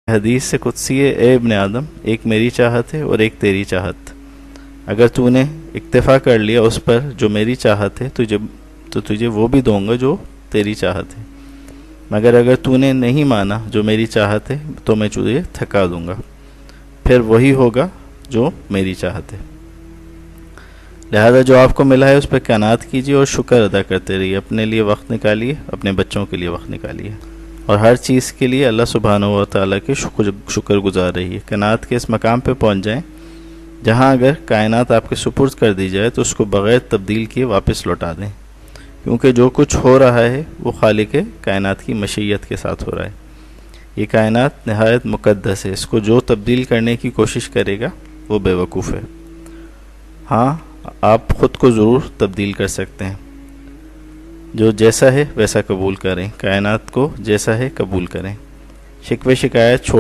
حدیث سے قدسی ہے، اے ابن آدم، ایک میری چاہت ہے اور ایک تیری چاہت. اگر تو نے اکتفا کر لیا اس پر جو میری چاہت ہے تو تجھے وہ بھی دوں گا جو تیری چاہت ہے، مگر اگر تو نے نہیں مانا جو میری چاہت ہے تو میں تجھے تھکا دوں گا، پھر وہی ہوگا جو میری چاہت ہے. لہذا جو آپ کو ملا ہے اس پہ قناعت کیجیے اور شکر ادا کرتے رہیے. اپنے لیے وقت نکالیے، اپنے بچوں کے لیے وقت نکالیے، اور ہر چیز کے لیے اللہ سبحانہ و تعالیٰ کے شکر گزار رہیے. قناعت کے اس مقام پہ پہنچ جائیں جہاں اگر کائنات آپ کے سپرد کر دی جائے تو اس کو بغیر تبدیل کیے واپس لوٹا دیں، کیونکہ جو کچھ ہو رہا ہے وہ خالق کائنات کی مشیت کے ساتھ ہو رہا ہے. یہ کائنات نہایت مقدس ہے، اس کو جو تبدیل کرنے کی کوشش کرے گا وہ بے وقوف ہے. ہاں، آپ خود کو ضرور تبدیل کر سکتے ہیں. جو جیسا ہے ویسا قبول کریں، کائنات کو جیسا ہے قبول کریں. شکوے شکایت چھوڑ